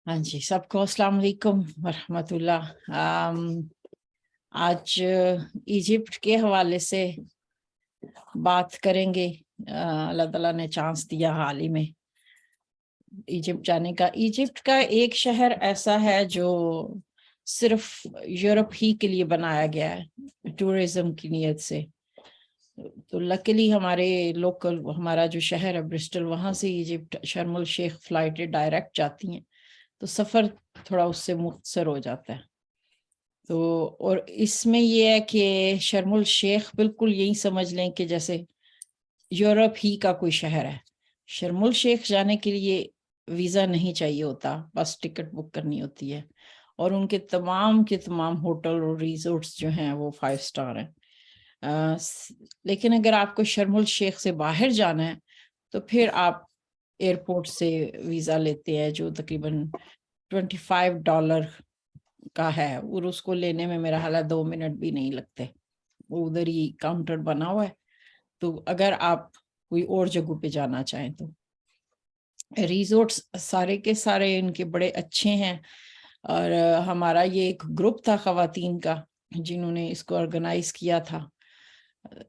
ہاں جی، سب کو السلام علیکم ورحمۃ اللہ۔ آج ایجپٹ کے حوالے سے بات کریں گے۔ اللہ تعالیٰ نے چانس دیا حال ہی میں ایجپٹ جانے کا۔ ایجپٹ کا ایک شہر ایسا ہے جو صرف یورپ ہی کے لیے بنایا گیا ہے ٹورزم کی نیت سے۔ تو لکیلی ہمارے لوکل ہمارا جو شہر ہے برسٹل، وہاں سے ایجپٹ شرم الشیخ فلائٹیں ڈائریکٹ جاتی ہیں، تو سفر تھوڑا اس سے مختصر ہو جاتا ہے۔ تو اور اس میں یہ ہے کہ شرم الشیخ بالکل یہی سمجھ لیں کہ جیسے یورپ ہی کا کوئی شہر ہے۔ شرم الشیخ جانے کے لیے ویزا نہیں چاہیے ہوتا، بس ٹکٹ بک کرنی ہوتی ہے، اور ان کے تمام ہوٹل اور ریزورٹس جو ہیں وہ 5 سٹار ہیں۔ لیکن اگر آپ کو شرم الشیخ سے باہر جانا ہے تو پھر آپ ایئرپورٹ سے ویزا لیتے ہیں، جو تقریباً $25 کا ہے، اور اس کو لینے میں میرا خیال ہے 2 منٹ بھی نہیں لگتے، وہ ادھر ہی کاؤنٹر بنا ہوا ہے۔ تو اگر آپ کوئی اور جگہ پہ جانا چاہیں تو ریزورٹس سارے کے سارے ان کے بڑے اچھے ہیں، اور ہمارا یہ ایک گروپ تھا خواتین کا جنہوں نے اس کو آرگنائز کیا تھا۔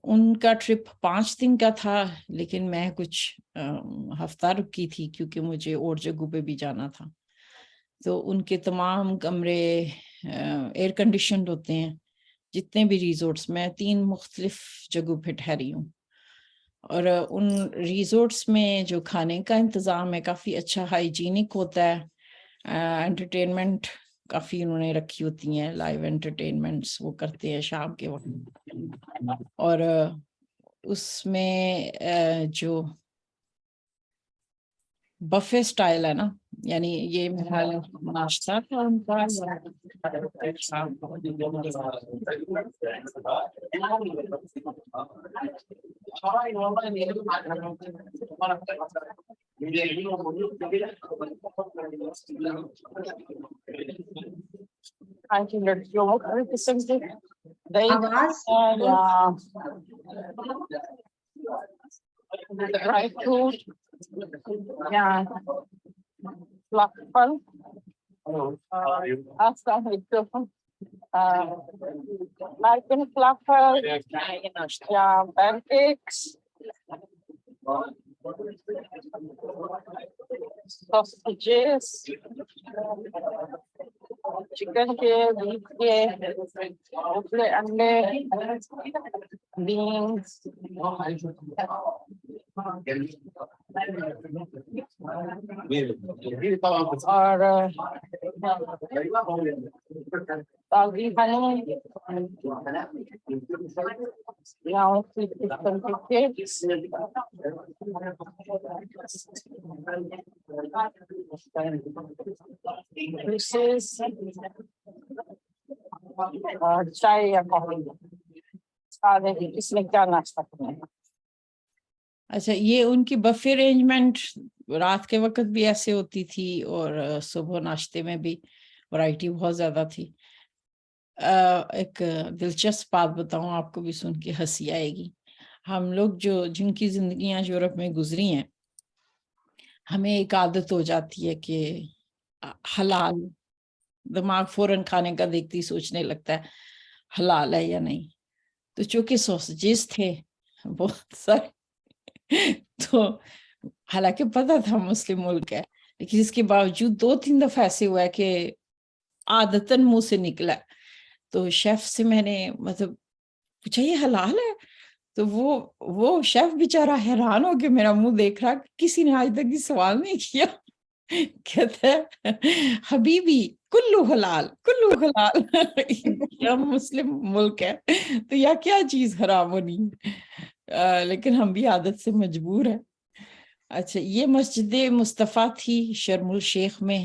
ان کا ٹرپ 5 دن کا تھا، لیکن میں کچھ ہفتہ رکی تھی کیونکہ مجھے اور جگہوں پہ بھی جانا تھا۔ تو ان کے تمام کمرے ایئر کنڈیشنڈ ہوتے ہیں، جتنے بھی ریزورٹس۔ میں 3 مختلف جگہوں پہ ٹھہری ہوں، اور ان ریزورٹس میں جو کھانے کا انتظام ہے کافی اچھا ہائیجینک ہوتا ہے۔ انٹرٹینمنٹ کافی انہوں نے رکھی ہوتی ہیں، لائیو انٹرٹینمنٹس وہ کرتے ہیں شام کے وقت۔ اور اس میں جو بفے سٹائل ہے نا، یعنی یہ ناشتہ تھا ان کا۔ لڑکیوں مختلف قسم کے آواز ڈرائی فروٹ یا پھل۔ السلام علیکم۔ American fluffers یا pancakes، sausages، چکن کے، بیف کے، ابلے انڈے، بینس، اور تازی ہنی یا اسی قسم کے کیکس۔ اور چائے یا کافی، اس میں کیا ناشتہ کرنا ہے؟ اچھا، یہ ان کی بفے ارینجمنٹ رات کے وقت بھی ایسے ہوتی تھی، اور صبح ناشتے میں بھی ورائٹی بہت زیادہ تھی۔ ایک دلچسپ بات بتاؤں آپ کو، بھی سن کے ہنسی آئے گی۔ ہم لوگ جن کی زندگیاں یورپ میں گزری ہیں، ہمیں ایک عادت ہو جاتی ہے کہ حلال، دماغ فوراً کھانے کا دیکھتی سوچنے لگتا ہے حلال ہے یا نہیں۔ تو چونکہ سوسیجز تھے بہت سارے، تو حالانکہ پتہ تھا مسلم ملک ہے، لیکن اس کے باوجود 2-3 دفعہ ایسے ہوا ہے کہ عادتاً منہ سے نکلا۔ تو شیف سے میں نے پوچھا یہ حلال ہے؟ تو وہ شیف بیچارہ حیران ہو کے میرا منہ دیکھ رہا، کسی نے آج تک یہ سوال نہیں کیا۔ کہتا ہے حبیبی کلو حلال کلو حلال۔ یہ مسلم ملک ہے تو یا کیا چیز حرام ہونی ہے؟ لیکن ہم بھی عادت سے مجبور ہیں۔ اچھا، یہ مسجد مصطفیٰ تھی شرم الشیخ میں۔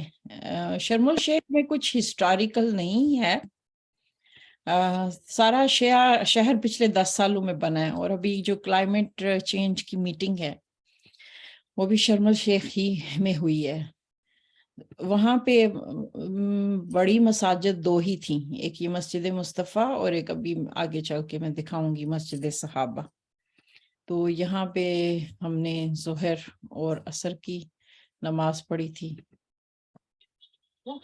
شرم الشیخ میں کچھ ہسٹوریکل نہیں ہے، سارا شہر پچھلے 10 سالوں میں بنا ہے، اور ابھی جو کلائمیٹ چینج کی میٹنگ ہے وہ بھی شرم الشیخ ہی میں ہوئی ہے۔ وہاں پہ بڑی مساجد 2 ہی تھیں، ایک یہ مسجد مصطفیٰ اور ایک ابھی آگے چل کے میں دکھاؤں گی مسجد صحابہ۔ تو یہاں پہ ہم نے ظہر اور عصر کی نماز پڑھی تھی۔ یہ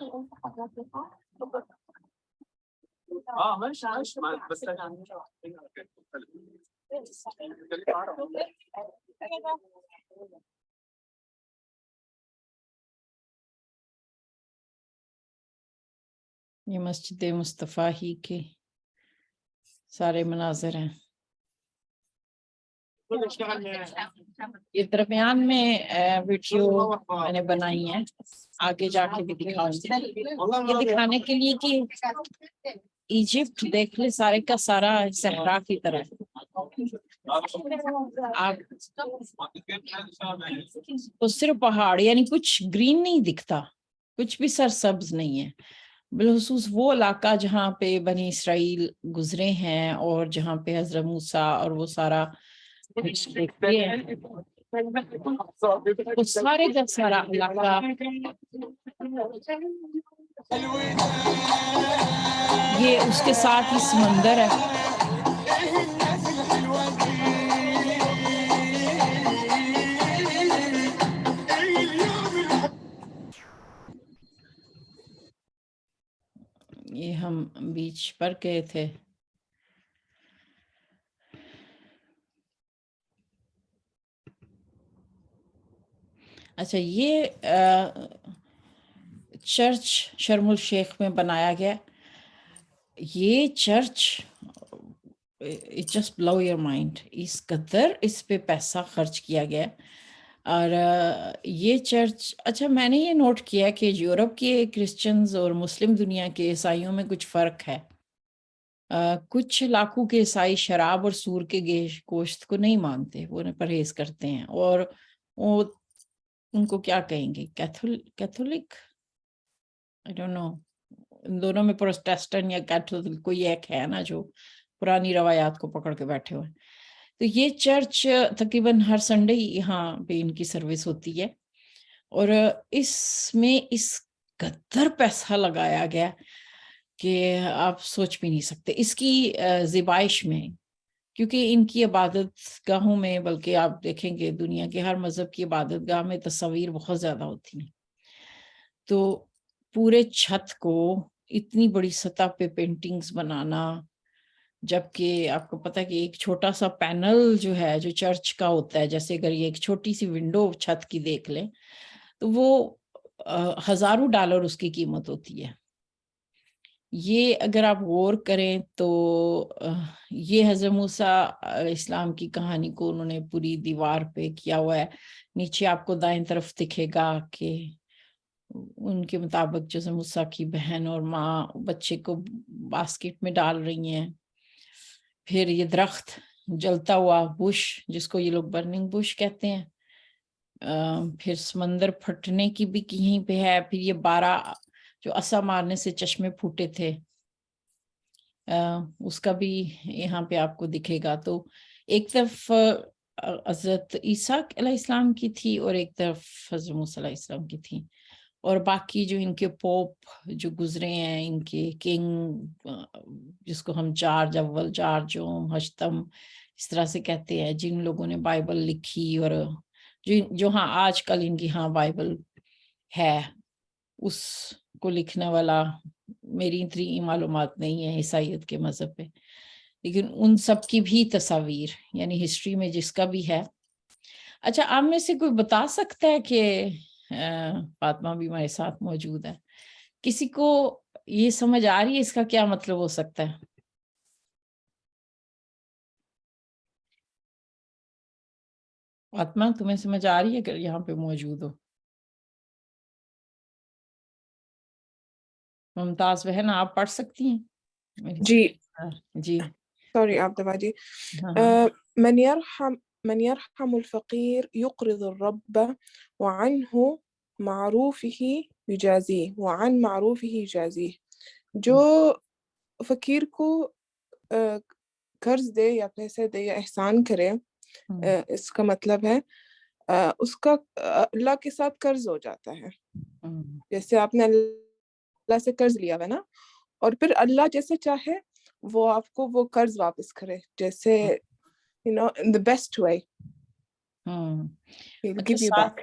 مسجد مصطفیٰ ہی کے سارے مناظر ہیں. یہ درمیان میں ویڈیو میں نے بنائی ہے, آگے جا کے بھی دکھاؤں گی, یہ دکھانے کے لیے کہ ایجپٹ دیکھ لے سارے کا سارا صحرا کی طرح آپ تو صرف پہاڑ, یعنی کچھ گرین نہیں دکھتا, کچھ بھی سرسبز نہیں ہے. بالخصوص وہ علاقہ جہاں پہ بنی اسرائیل گزرے ہیں اور جہاں پہ حضرت موسیٰ اور وہ سارا دیکھتے ہیں, وہ سارے کا سارا علاقہ یہ اس کے ساتھ ہی سمندر ہے. یہ ہم بیچ پر گئے تھے. اچھا, یہ چرچ شرم الشیخ میں بنایا گیا. یہ church it just blow your mind, اس قدر اس پہ پیسہ خرچ کیا گیا. اور یہ چرچ, اچھا میں نے یہ نوٹ کیا کہ یورپ کے کرسچنز اور مسلم دنیا کے عیسائیوں میں کچھ فرق ہے. کچھ علاقوں کے عیسائی شراب اور سور کے گوشت کو نہیں مانتے, وہ پرہیز کرتے ہیں, اور وہ ان کو کیا کہیں گے, کیتھولک, I don't know, ان دونوں میں پروٹسٹنٹ یا کیتھولک کوئی ایک ہے نا جو پرانی روایات کو پکڑ کے بیٹھے ہوئے. تو یہ چرچ تقریباً ہر سنڈے یہاں پہ ان کی سروس ہوتی ہے, اور اس میں اس قدر پیسہ لگایا گیا کہ آپ سوچ بھی نہیں سکتے اس کی زیبائش میں, کیونکہ ان کی عبادت گاہوں میں, بلکہ آپ دیکھیں گے دنیا کے ہر مذہب کی عبادت گاہ میں تصاویر بہت زیادہ ہوتی ہیں. تو پورے چھت کو اتنی بڑی سطح پہ پینٹنگز بنانا, جبکہ آپ کو پتہ ہے کہ ایک چھوٹا سا پینل جو ہے جو چرچ کا ہوتا ہے, جیسے اگر یہ ایک چھوٹی سی ونڈو چھت کی دیکھ لیں تو وہ ہزاروں ڈالر اس کی قیمت ہوتی ہے. یہ اگر آپ غور کریں تو یہ حضرت موسیٰ علیہ السلام کی کہانی کو انہوں نے پوری دیوار پہ کیا ہوا ہے. نیچے آپ کو دائیں طرف دکھے گا کہ ان کے مطابق جیسے موسیٰ کی بہن اور ماں بچے کو باسکٹ میں ڈال رہی ہیں. پھر یہ درخت جلتا ہوا بش, جس کو یہ لوگ برننگ بش کہتے ہیں. پھر سمندر پھٹنے کی بھی کہیں پہ ہے. پھر یہ 12 جو عصا مارنے سے چشمے پھوٹے تھے, اس کا بھی یہاں پہ آپ کو دکھے گا. تو ایک طرف حضرت عیسیٰ علیہ السلام کی تھی اور ایک طرف حضرت موسیٰ علیہ السلام کی تھی, اور باقی جو ان کے پوپ جو گزرے ہیں, ان کے کنگ جس کو ہم جارج اول, جارجوم, ہشتم اس طرح سے کہتے ہیں, جن لوگوں نے بائبل لکھی, اور جو ہاں آج کل ان کی ہاں بائبل ہے, اس کو لکھنے والا میری اتنی معلومات نہیں ہے عیسائیت کے مذہب پہ, لیکن ان سب کی بھی تصاویر یعنی ہسٹری میں جس کا بھی ہے. اچھا, آپ میں سے کوئی بتا سکتا ہے کہ فاطمہ بھی ہمارے ساتھ موجود ہے, کسی کو یہ سمجھ آ رہی ہے اس کا کیا مطلب ہو سکتا ہے؟ فاطمہ تمہیں سمجھ آ رہی ہے کہ یہاں پہ موجود ہو؟ ممتاز بہن آپ پڑھ سکتی ہیں؟ جی جی سوری آپ دبا دی. من يرحم الفقير يقرض الرب وعنه معروفه يجازيه وعن معروفه يجازيه. جو فقیر کو قرض دے یا پیسے دے یا احسان کرے, اس کا مطلب ہے اس کا اللہ کے ساتھ قرض ہو جاتا ہے. جیسے آپ نے اللہ سے قرض لیا ہے نا, اور پھر اللہ جیسے چاہے وہ آپ کو وہ قرض واپس کرے, جیسے in the best way he'll give you back.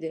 the.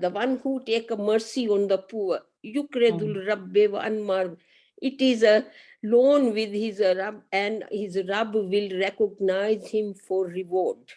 the one who take a mercy on the poor, yukredul rabbe wa anmar. It is a loan with his Rab, and his Rab will recognize him for reward.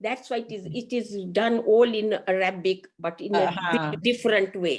That's why it is done all in Arabic, but in a bit different way.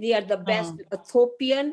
they are the best. Ethiopian,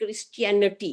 Christianity.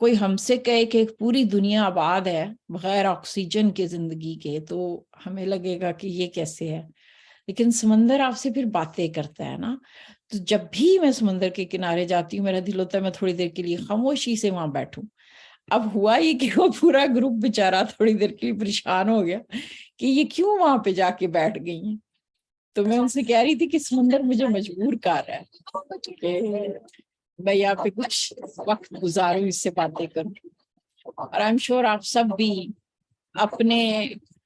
کوئی ہم سے کہے کہ پوری دنیا آباد ہے بغیر آکسیجن کے زندگی کے تو ہمیں لگے گا کہ یہ کیسے ہے، لیکن سمندر آپ سے پھر باتیں کرتا ہے نا. تو جب بھی میں سمندر کے کنارے جاتی ہوں میرا دل ہوتا ہے میں تھوڑی دیر کے لیے خاموشی سے وہاں بیٹھوں. اب ہوا یہ کہ وہ پورا گروپ بیچارہ تھوڑی دیر کے لیے پریشان ہو گیا کہ یہ کیوں وہاں پہ جا کے بیٹھ گئی ہیں. تو میں ان سے کہہ رہی تھی کہ سمندر مجھے مجبور کر رہا ہے کہ میں یہاں پہ کچھ وقت گزاروں، اس سے باتیں کروں. اور آئی ایم شیور آپ سب بھی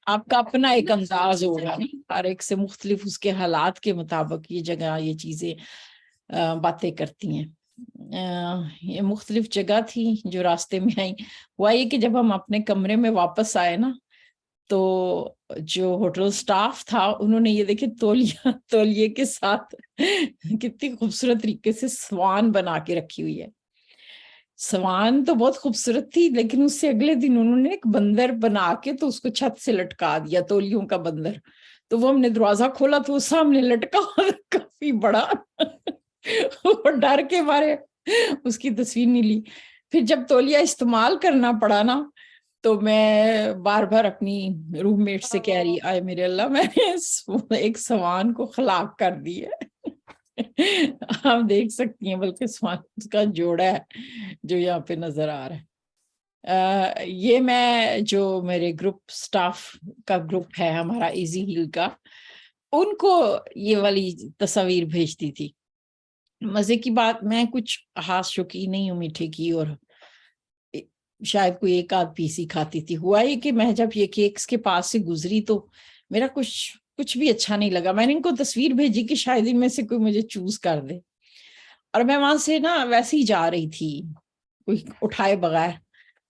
آپ کا اپنا ایک انداز ہوگا، نہیں، ہر ایک سے مختلف اس کے حالات کے مطابق یہ جگہ یہ چیزیں باتیں کرتی ہیں. یہ مختلف جگہ تھی جو راستے میں آئی. ہوا یہ کہ جب ہم اپنے کمرے میں واپس آئے نا تو جو ہوٹل سٹاف تھا انہوں نے یہ دیکھے تولیے کے ساتھ کتنی خوبصورت طریقے سے سوان بنا کے رکھی ہوئی ہے. سوان تو بہت خوبصورت تھی لیکن اس سے اگلے دن انہوں نے ایک بندر بنا کے تو اس کو چھت سے لٹکا دیا، تولیوں کا بندر. تو وہ ہم نے دروازہ کھولا تو وہ سامنے لٹکا کافی بڑا. وہ ڈر کے مارے اس کی تصویر نہیں لی. پھر جب تولیہ استعمال کرنا پڑا نا تو میں بار بار اپنی روم میٹ سے کہہ رہی آئے میرے اللہ میں نے ایک سوان کو خلاق کر دی ہے. آپ دیکھ سکتی ہیں بلکہ سوان اس کا جوڑا ہے جو یہاں پہ نظر آ رہا ہے. یہ میں جو میرے گروپ سٹاف کا گروپ ہے ہمارا ایزی ہیل کا، ان کو یہ والی تصاویر بھیجتی تھی. مزے کی بات میں کچھ خاص شوقین نہیں ہوں میٹھے کی اور شاید کوئی ایک آدھ پیس ہی کھاتی تھی. ہوا یہ کہ میں جب یہ کیکس کے پاس سے گزری تو میرا کچھ بھی اچھا نہیں لگا. میں نے ان کو تصویر بھیجی کہ شاید ان میں سے کوئی مجھے چوز کر دے. اور میں وہاں سے نا ویسے ہی جا رہی تھی کوئی اٹھائے بغیر،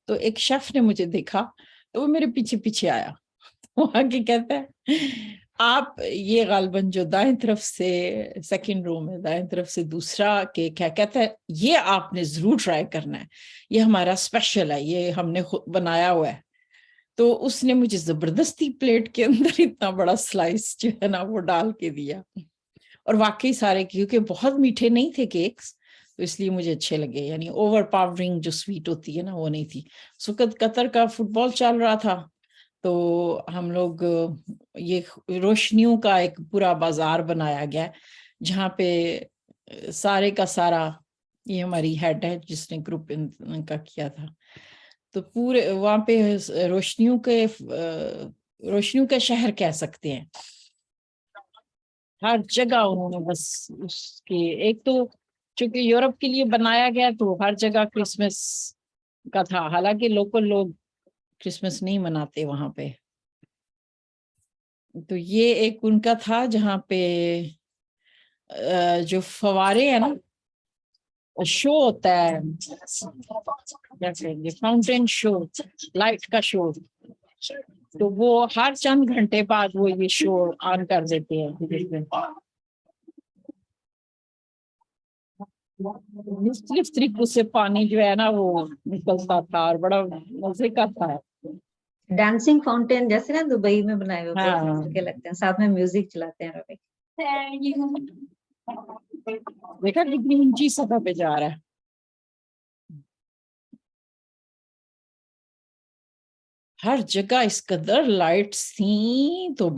تو ایک شیف نے مجھے دیکھا تو وہ میرے پیچھے پیچھے آیا. وہ آ کے کہتا ہے آپ یہ غالباً جو دائیں طرف سے سیکنڈ رو میں دائیں طرف سے دوسرا کیک ہے، کہتا ہے یہ آپ نے ضرور ٹرائی کرنا ہے، یہ ہمارا اسپیشل ہے، یہ ہم نے خود بنایا ہوا ہے. تو اس نے مجھے زبردستی پلیٹ کے اندر اتنا بڑا سلائس جو ہے نا وہ ڈال کے دیا. اور واقعی سارے کیونکہ بہت میٹھے نہیں تھے کیکس تو اس لیے مجھے اچھے لگے، یعنی اوور پاورنگ جو سویٹ ہوتی ہے نا وہ نہیں تھی. اس وقت قطر کا فٹ بال چل رہا تھا تو ہم لوگ یہ روشنیوں کا ایک پورا بازار بنایا گیا جہاں پہ سارے کا سارا، یہ ہماری ہیڈ ہے جس نے گروپ کا کیا تھا، تو پورے وہاں پہ روشنیوں کا شہر کہہ سکتے ہیں. ہر جگہ انہوں نے بس اس کے ایک تو چونکہ یورپ کے لیے بنایا گیا تو ہر جگہ کرسمس کا تھا، حالانکہ لوکل لوگ کرسمس نہیں مناتے وہاں پہ. تو یہ ایک ان کا تھا جہاں پہ جو فوارے ہیں نا شو ہوتا ہے، فاؤنٹین شو، لائٹ کا شو، تو وہ ہر چند گھنٹے بعد وہ یہ شو آن کر دیتے ہیں. مختلف طریقوں سے پانی جو ہے نا وہ نکلتا تھا اور بڑا مزے کا تھا. ڈانسنگ فاؤنٹین جیسے نا دبئی میں بنائے ہوئے ہاں. بہت کے لگتے ہیں، ساتھ میں میوزک چلاتے ہیں. دیکھا کتنی اونچی سطح پہ جا رہا ہے. ہر جگہ اس قدر لائٹس تھیں تو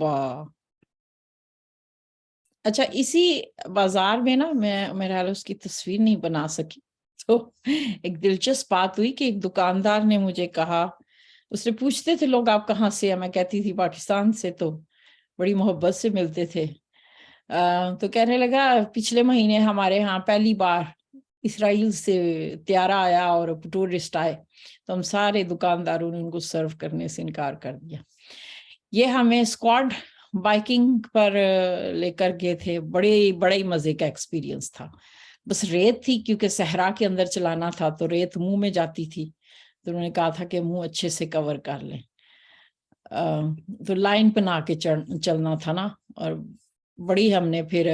اچھا اسی بازار میں نا میں میرا حال اس کی تصویر نہیں بنا سکی. تو ایک دلچسپ بات ہوئی کہ ایک دکاندار نے مجھے کہا، اس نے پوچھتے تھے لوگ آپ کہاں سے ہیں، میں کہتی تھی پاکستان سے، تو بڑی محبت سے ملتے تھے. تو کہنے لگا پچھلے مہینے ہمارے ہاں پہلی بار اسرائیل سے طیارہ آیا اور ٹورسٹ آئے تو ہم سارے دکانداروں نے ان کو سرو کرنے سے انکار کر دیا. یہ ہمیں اسکواڈ بائکنگ پر لے کر گئے تھے، بڑے مزے کا ایکسپیرینس تھا. بس ریت تھی کیونکہ صحرا کے اندر چلانا تھا تو ریت منہ میں جاتی تھی، تو انہوں نے کہا تھا کہ منہ اچھے سے کور کر لیں. تو لائن بنا کے چلنا تھا نا، اور بڑی ہم نے پھر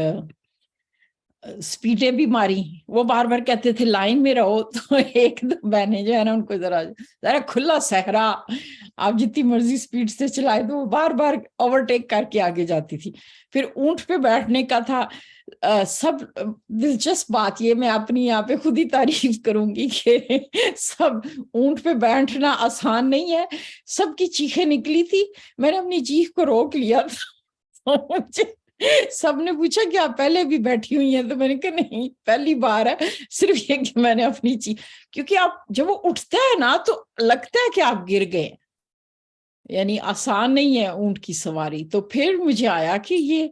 سپیڈیں بھی ماری. وہ بار بار کہتے تھے لائن میں رہو، تو ایک دو بہنیں جو ہے نا ان کو ذرا کھلا صحرا آپ جتنی مرضی سپیڈ سے چلائے، تو وہ بار بار اوورٹیک کر کے آگے جاتی تھی. پھر اونٹ پہ بیٹھنے کا تھا، سب دلچسپ بات یہ میں اپنی یہاں پہ خود ہی تعریف کروں گی کہ سب اونٹ پہ بیٹھنا آسان نہیں ہے. سب کی چیخیں نکلی تھی, میں نے اپنی چیخ کو روک لیا تھا. سب نے پوچھا کہ آپ پہلے بھی بیٹھی ہوئی ہیں, تو میں نے کہا نہیں, پہلی بار ہے, صرف یہ کہ میں نے اپنی چیخ, کیونکہ آپ جب وہ اٹھتا ہے نا تو لگتا ہے کہ آپ گر گئے, یعنی آسان نہیں ہے اونٹ کی سواری. تو پھر مجھے آیا کہ یہ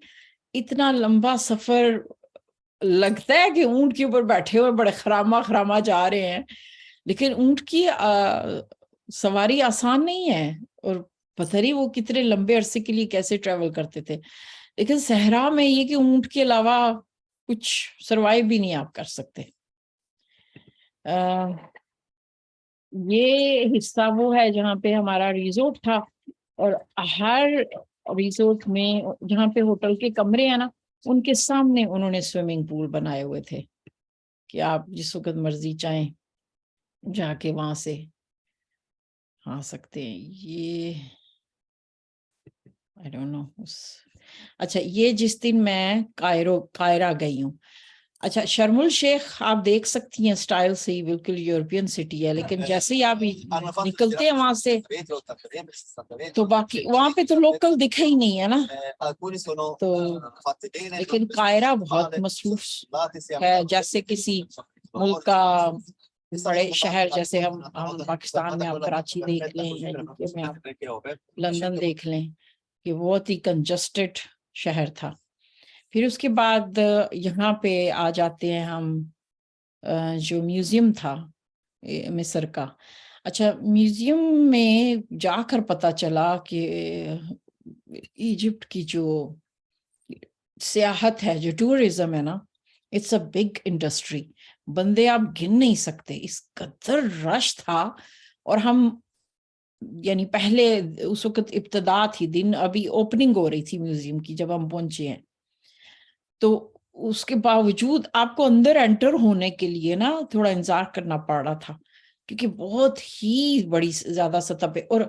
اتنا لمبا سفر, لگتا ہے کہ اونٹ کے اوپر بیٹھے ہوئے بڑے خراما جا رہے ہیں, لیکن اونٹ کی سواری آسان نہیں ہے, اور پتہ نہیں وہ کتنے لمبے عرصے کے لیے کیسے ٹریول کرتے تھے. لیکن صحرا میں یہ کہ اونٹ کے علاوہ کچھ سروائیو بھی نہیں آپ کر سکتے. یہ حصہ وہ ہے جہاں پہ ہمارا ریزورٹ تھا, اور ہر ریزورٹ میں جہاں پہ ہوٹل کے کمرے ہیں نا, ان کے سامنے انہوں نے سوئمنگ پول بنائے ہوئے تھے کہ آپ جس وقت مرضی چاہیں جا کے وہاں سے آ سکتے ہیں. یہ I don't know. اچھا, یہ جس دن میں قاہرہ گئی ہوں. اچھا, شرم الشیخ آپ دیکھ سکتی ہیں اسٹائل سے ہی بالکل یورپین سٹی ہے, لیکن جیسے ہی آپ نکلتے ہیں وہاں سے تو باقی وہاں پہ تو لوکل دکھے ہی نہیں ہے نا. تو لیکن قاہرہ بہت مصروف ہے, جیسے کسی ملک کا بڑے شہر, جیسے ہم پاکستان میں آپ کراچی دیکھ لیں یا یوکے میں آپ لندن دیکھ لیں, کہ بہت ہی کنجسٹڈ شہر تھا. پھر اس کے بعد یہاں پہ آ جاتے ہیں ہم, جو میوزیم تھا مصر کا. اچھا, میوزیم میں جا کر پتا چلا کہ ایجپٹ کی جو سیاحت ہے, جو ٹورزم ہے نا, اٹس اے بگ انڈسٹری. بندے آپ گن نہیں سکتے, اس قدر رش تھا. اور ہم یعنی پہلے اس وقت ابتدا تھی, دن ابھی اوپننگ ہو رہی تھی میوزیم کی جب ہم پہنچے ہیں. تو اس کے باوجود آپ کو اندر انٹر ہونے کے لیے نا تھوڑا انتظار کرنا پڑ رہا تھا, کیونکہ بہت ہی بڑی زیادہ سطح پہ, اور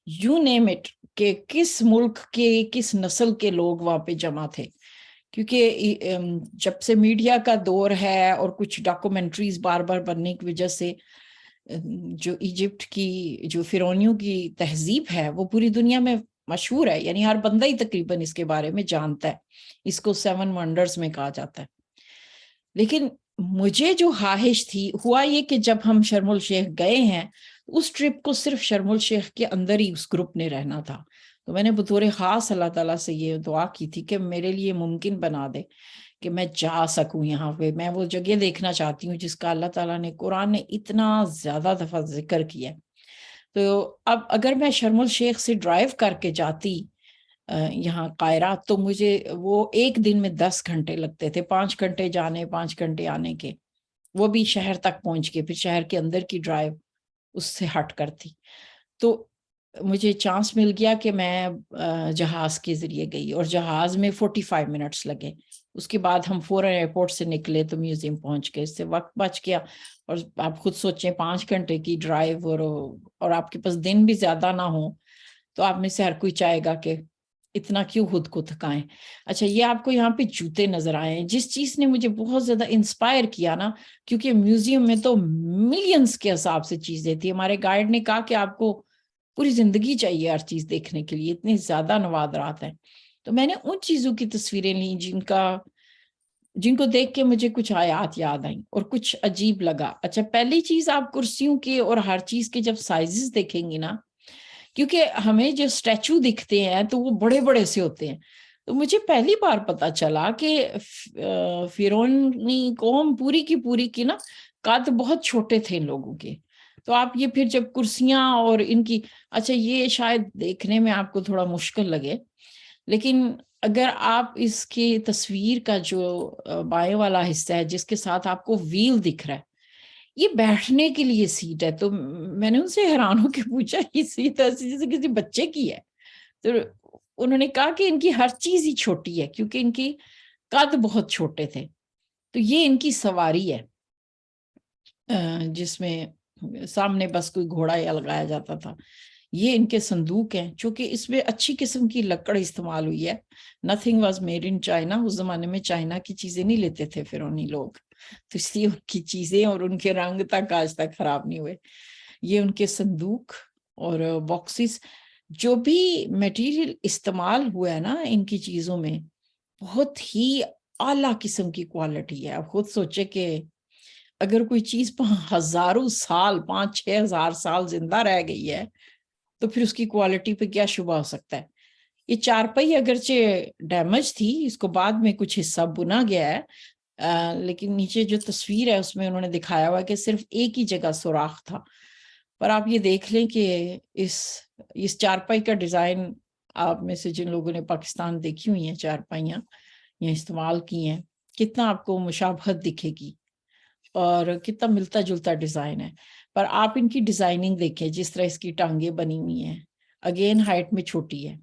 یو نیم اٹ کہ کس ملک کے کس نسل کے لوگ وہاں پہ جمع تھے. کیونکہ جب سے میڈیا کا دور ہے اور کچھ ڈاکومنٹریز بار بار بننے کی وجہ سے جو ایجپٹ کی جو فرعونیوں کی تہذیب ہے وہ پوری دنیا میں مشہور ہے, یعنی ہر بندہ ہی تقریباً اس کے بارے میں جانتا ہے. اس کو 7 ونڈرز میں کہا جاتا ہے. لیکن مجھے جو خواہش تھی, ہوا یہ کہ جب ہم شرم الشیخ گئے ہیں, اس ٹرپ کو صرف شرم الشیخ کے اندر ہی اس گروپ نے رہنا تھا. تو میں نے بطور خاص اللہ تعالیٰ سے یہ دعا کی تھی کہ میرے لیے ممکن بنا دے کہ میں جا سکوں یہاں پہ. میں وہ جگہ دیکھنا چاہتی ہوں جس کا اللہ تعالیٰ نے قرآن نے اتنا زیادہ دفعہ ذکر کیا. تو اب اگر میں شرم الشیخ سے ڈرائیو کر کے جاتی یہاں قاہرہ, تو مجھے وہ ایک دن میں 10 گھنٹے لگتے تھے, 5 گھنٹے جانے 5 گھنٹے آنے کے, وہ بھی شہر تک پہنچ کے, پھر شہر کے اندر کی ڈرائیو اس سے ہٹ کرتی. تو مجھے چانس مل گیا کہ میں جہاز کے ذریعے گئی, اور جہاز میں 45 منٹس لگے. اس کے بعد ہم فوراً ایئرپورٹ سے نکلے تو میوزیم پہنچ گئے, اس سے وقت بچ گیا. اور آپ خود سوچیں 5 گھنٹے کی ڈرائیو, اور آپ کے پاس دن بھی زیادہ نہ ہو, تو آپ میں سے ہر کوئی چاہے گا کہ اتنا کیوں خود کو تھکائیں. اچھا, یہ آپ کو یہاں پہ جوتے نظر آئے ہیں. جس چیز نے مجھے بہت زیادہ انسپائر کیا نا, کیونکہ میوزیم میں تو ملینز کے حساب سے چیزیں تھی. ہمارے گائیڈ نے کہا کہ آپ کو پوری زندگی چاہیے ہر چیز دیکھنے کے لیے, اتنے زیادہ نوادرات ہیں. تو میں نے ان چیزوں کی تصویریں لیں جن کو دیکھ کے مجھے کچھ آیات یاد آئیں اور کچھ عجیب لگا. اچھا, پہلی چیز آپ کرسیوں کے اور ہر چیز کے جب سائزز دیکھیں گی نا, کیونکہ ہمیں جو اسٹیچو دکھتے ہیں تو وہ بڑے بڑے سے ہوتے ہیں, تو مجھے پہلی بار پتا چلا کہ فرعونی قوم پوری کی نا قد بہت چھوٹے تھے ان لوگوں کے. تو آپ یہ پھر جب کرسیاں اور ان کی, اچھا یہ شاید دیکھنے میں آپ کو تھوڑا مشکل لگے, لیکن اگر آپ اس کی تصویر کا جو بائیں والا حصہ ہے جس کے ساتھ آپ کو ویل دکھ رہا ہے, یہ بیٹھنے کے لیے سیٹ ہے. تو میں نے ان سے حیران ہو کے پوچھا, یہ سیٹ ایسی جیسے کسی بچے کی ہے. تو انہوں نے کہا کہ ان کی ہر چیز ہی چھوٹی ہے کیونکہ ان کی قد بہت چھوٹے تھے. تو یہ ان کی سواری ہے جس میں سامنے بس کوئی گھوڑا یا لگایا جاتا تھا. یہ ان کے صندوق ہیں، چونکہ اس میں اچھی قسم کی لکڑ استعمال ہوئی ہے. Nothing was made in China. اس زمانے میں چائنا کی چیزیں نہیں لیتے تھے فرعونی لوگ، تو اس لیے ان کی چیزیں اور ان کے رنگ تک آج تک خراب نہیں ہوئے. یہ ان کے صندوق اور باکسز، جو بھی میٹیریل استعمال ہوا ہے نا ان کی چیزوں میں، بہت ہی اعلیٰ قسم کی کوالٹی ہے. اب خود سوچے کہ اگر کوئی چیز ہزاروں سال 5-6 ہزار سال زندہ رہ گئی ہے تو پھر اس کی کوالٹی پہ کیا شبہ ہو سکتا ہے. یہ چارپائی اگرچہ ڈیمیج تھی، اس کو بعد میں کچھ حصہ بنا گیا ہے، لیکن نیچے جو تصویر ہے اس میں انہوں نے دکھایا ہوا ہے کہ صرف ایک ہی جگہ سوراخ تھا. پر آپ یہ دیکھ لیں کہ اس چارپائی کا ڈیزائن، آپ میں سے جن لوگوں نے پاکستان دیکھی ہوئی ہیں چارپائیاں یا استعمال کی ہیں، کتنا آپ کو مشابہت دکھے گی اور کتنا ملتا جلتا ڈیزائن ہے. پر آپ ان کی ڈیزائننگ دیکھیں، جس طرح اس کی ٹانگیں بنی ہوئی ہیں، اگین ہائٹ میں چھوٹی ہے.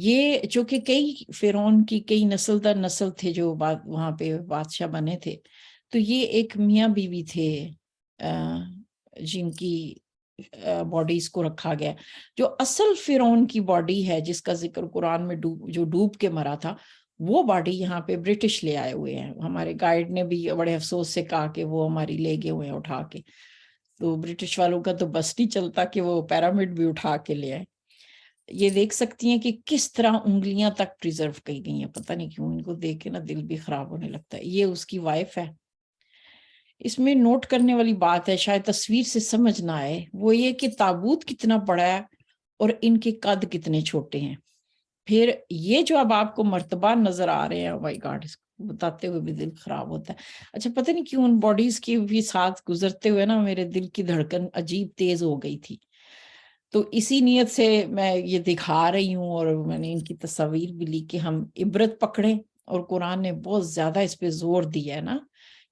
یہ چونکہ کئی فرعون کی کئی نسل در نسل تھے جو وہاں پہ بادشاہ بنے تھے، تو یہ ایک میاں بیوی تھے جن کی باڈیز کو رکھا گیا. جو اصل فرعون کی باڈی ہے جس کا ذکر قرآن میں جو ڈوب کے مرا تھا، وہ باڈی یہاں پہ برٹش لے آئے ہوئے ہیں. ہمارے گائیڈ نے بھی بڑے افسوس سے کہا کہ وہ ہماری لے گئے ہوئے ہیں اٹھا کے. تو برٹش والوں کا تو بس نہیں چلتا کہ وہ پیرامڈ بھی اٹھا کے لے آئے. یہ دیکھ سکتی ہیں کہ کس طرح انگلیاں تک پریزرو کی گئی ہیں. پتہ نہیں کیوں ان کو دیکھ کے نا دل بھی خراب ہونے لگتا ہے. یہ اس کی وائف ہے. اس میں نوٹ کرنے والی بات ہے، شاید تصویر سے سمجھ نہ آئے، وہ یہ کہ تابوت کتنا بڑا ہے اور ان کے قد کتنے چھوٹے ہیں. پھر یہ جو اب آپ کو مرتبہ نظر آ رہے ہیں، مائی گاڈ، اس کو بتاتے ہوئے بھی دل خراب ہوتا ہے. اچھا پتہ نہیں کیوں ان باڈیز کی بھی ساتھ گزرتے ہوئے نا میرے دل کی دھڑکن عجیب تیز ہو گئی تھی. تو اسی نیت سے میں یہ دکھا رہی ہوں، اور میں نے ان کی تصاویر بھی لی کہ ہم عبرت پکڑیں. اور قرآن نے بہت زیادہ اس پہ زور دیا ہے نا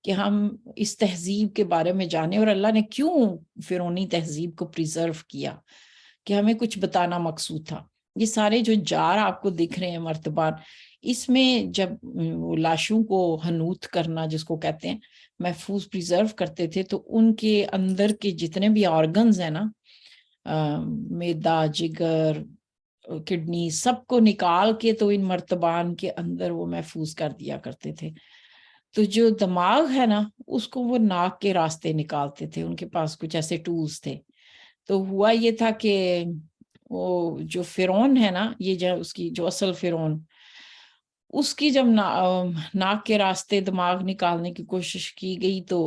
کہ ہم اس تہذیب کے بارے میں جانیں، اور اللہ نے کیوں فرعونی تہذیب کو پریزرو کیا، کہ ہمیں کچھ بتانا مقصود تھا. یہ سارے جو جار آپ کو دکھ رہے ہیں مرتبان، اس میں جب لاشوں کو حنوت کرنا جس کو کہتے ہیں، محفوظ پریزرو کرتے تھے، تو ان کے اندر کے جتنے بھی آرگنز ہیں نا، میدا، جگر، کڈنی، سب کو نکال کے تو ان مرتبان کے اندر وہ محفوظ کر دیا کرتے تھے. تو جو دماغ ہے نا اس کو وہ ناک کے راستے نکالتے تھے. ان کے پاس کچھ ایسے ٹولز تھے. تو ہوا یہ تھا کہ وہ جو فرعون ہے نا، یہ جو اس کی جو اصل فرعون، اس کی جب ناک کے راستے دماغ نکالنے کی کوشش کی گئی تو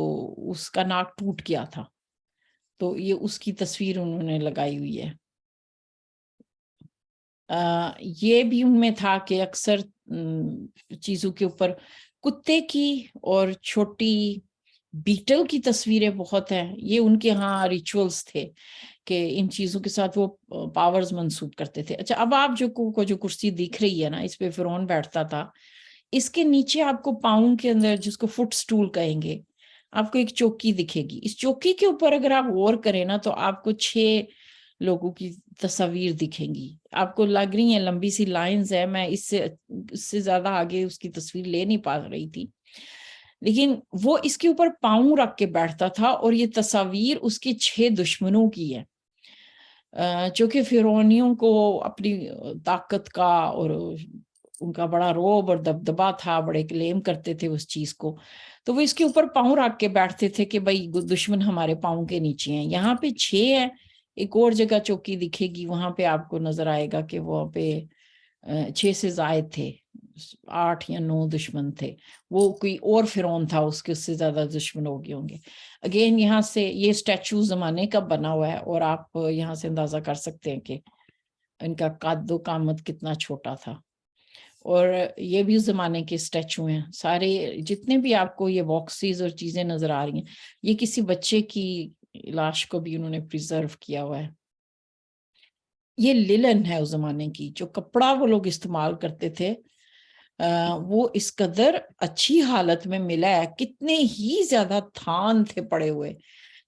اس کا ناک ٹوٹ گیا تھا. تو یہ اس کی تصویر انہوں نے لگائی ہوئی ہے. یہ بھی ان میں تھا کہ اکثر چیزوں کے اوپر کتے کی اور چھوٹی بیٹل کی تصویریں بہت ہیں. یہ ان کے ہاں ریچولز تھے کہ ان چیزوں کے ساتھ وہ پاورز منسوب کرتے تھے. اچھا اب آپ جو کرسی دکھ رہی ہے نا، اس پہ فرعون بیٹھتا تھا. اس کے نیچے آپ کو پاؤں کے اندر، جس کو فٹ سٹول کہیں گے، آپ کو ایک چوکی دکھے گی. اس چوکی کے اوپر اگر آپ غور کریں نا تو آپ کو 6 لوگوں کی تصاویر دکھیں گی. آپ کو لگ رہی ہیں لمبی سی لائنز ہے، میں اس سے زیادہ آگے اس کی تصویر لے نہیں پا رہی تھی، لیکن وہ اس کے اوپر پاؤں رکھ کے بیٹھتا تھا. اور یہ تصاویر اس کے 6 دشمنوں کی ہے، چونکہ فرعونیوں کو اپنی طاقت کا اور ان کا بڑا روب اور دبدبا تھا، بڑے کلیم کرتے تھے اس چیز کو. تو وہ اس کے اوپر پاؤں رکھ کے بیٹھتے تھے کہ بھائی دشمن ہمارے پاؤں کے نیچے ہیں. یہاں پہ 6 ہے. ایک اور جگہ چوکی دکھے گی، وہاں پہ آپ کو نظر آئے گا کہ وہاں پہ 6 سے زائد تھے، 8 یا 9 دشمن تھے. وہ کوئی اور فرعون تھا، اس کے اس سے زیادہ دشمن ہو گئے ہوں گے. اگین یہاں سے یہ اسٹیچو زمانے کا بنا ہوا ہے، اور آپ یہاں سے اندازہ کر سکتے ہیں کہ ان کا قد و قامت کتنا چھوٹا تھا. اور یہ بھی اس زمانے کے اسٹیچو ہیں. سارے جتنے بھی آپ کو یہ باکسز اور چیزیں نظر آ رہی ہیں، یہ کسی بچے کی لاش کو بھی انہوں نے پریزرو کیا ہوا ہے. یہ للن ہے اس زمانے کی، جو کپڑا وہ لوگ استعمال کرتے تھے، وہ اس قدر اچھی حالت میں ملا ہے. کتنے ہی زیادہ تھان تھے پڑے ہوئے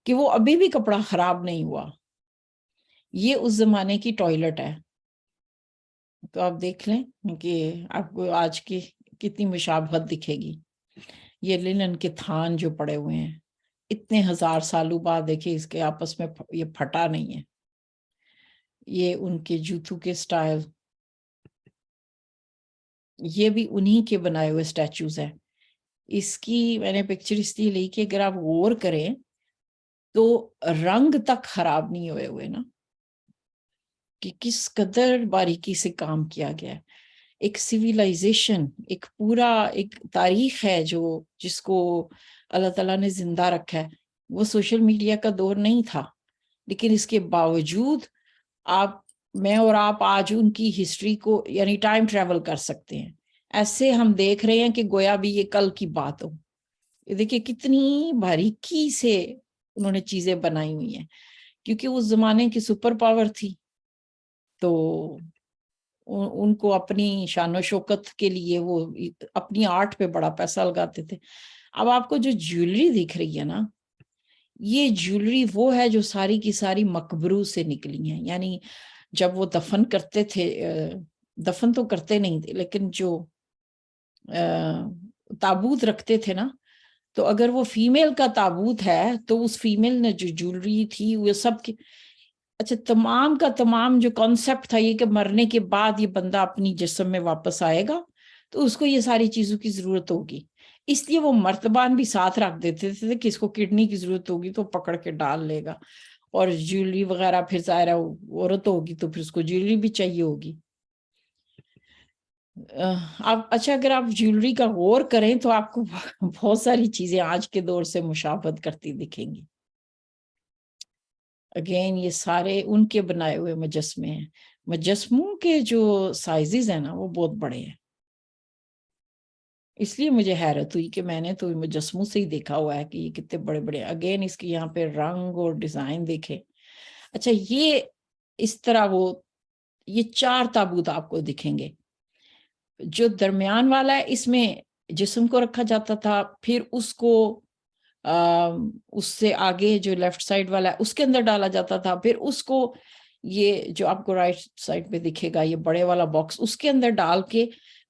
کہ وہ ابھی بھی کپڑا خراب نہیں ہوا. یہ اس زمانے کی ٹوائلٹ ہے. تو آپ دیکھ لیں کہ آپ کو آج کی کتنی مشابہت دکھے گی. یہ لنن کے تھان جو پڑے ہوئے ہیں اتنے 1000 سالوں بعد، دیکھیں اس کے آپس میں یہ پھٹا نہیں ہے. یہ ان کے جوتوں کے سٹائل، یہ بھی انہی کے بنائے ہوئے اسٹیچوز ہیں. اس کی میں نے پکچر اس لیے لی کہ اگر آپ غور کریں تو رنگ تک خراب نہیں ہوئے ہوئے نا، کہ کس قدر باریکی سے کام کیا گیا ہے. ایک سویلائزیشن، ایک پورا ایک تاریخ ہے جو جس کو اللہ تعالیٰ نے زندہ رکھا ہے. وہ سوشل میڈیا کا دور نہیں تھا، لیکن اس کے باوجود میں اور آپ آج ان کی ہسٹری کو یعنی ٹائم ٹریول کر سکتے ہیں. ایسے ہم دیکھ رہے ہیں کہ گویا بھی یہ کل کی بات ہو. یہ دیکھیں کتنی باریکی سے انہوں نے چیزیں بنائی ہوئی ہیں، کیونکہ اس زمانے کی سپر پاور تھی، تو ان کو اپنی شان و شوکت کے لیے وہ اپنی آرٹ پہ بڑا پیسہ لگاتے تھے. اب آپ کو جو جیولری دکھ رہی ہے نا، یہ جیولری وہ ہے جو ساری کی ساری مقبروں سے نکلی ہیں. یعنی جب وہ دفن کرتے تھے، دفن تو کرتے نہیں تھے لیکن جو تابوت رکھتے تھے نا، تو اگر وہ فیمیل کا تابوت ہے تو اس فیمیل نے جو جیولری تھی وہ سب کی اچھا تمام کا تمام جو کانسیپٹ تھا یہ کہ مرنے کے بعد یہ بندہ اپنی جسم میں واپس آئے گا تو اس کو یہ ساری چیزوں کی ضرورت ہوگی. اس لیے وہ مرتبان بھی ساتھ رکھ دیتے تھے کہ اس کو کڈنی کی ضرورت ہوگی تو پکڑ کے ڈال لے گا، اور جیولری وغیرہ پھر ظاہر ہے عورت ہوگی تو پھر اس کو جیولری بھی چاہیے ہوگی. اچھا اگر آپ جیولری کا غور کریں تو آپ کو بہت ساری چیزیں آج کے دور سے مشابہت کرتی دکھیں گی. اگین یہ سارے ان کے بنائے ہوئے مجسمے ہیں. مجسموں کے جو سائزز ہیں نا وہ بہت بڑے ہیں، اس لیے مجھے حیرت ہوئی کہ میں نے تو مجسموں سے ہی دیکھا ہوا ہے کہ یہ کتنے بڑے بڑے. اگین اس کی یہاں پہ رنگ اور ڈیزائن دیکھیں. اچھا یہ اس طرح یہ 4 تابوت آپ کو دکھیں گے. جو درمیان والا ہے اس میں جسم کو رکھا جاتا تھا، پھر اس کو اس سے آگے جو لیفٹ سائڈ والا ہے اس کے اندر ڈالا جاتا تھا، پھر اس کو یہ جو آپ کو رائٹ سائڈ پہ دکھے گا یہ بڑے والا باکس اس کے اندر ڈال کے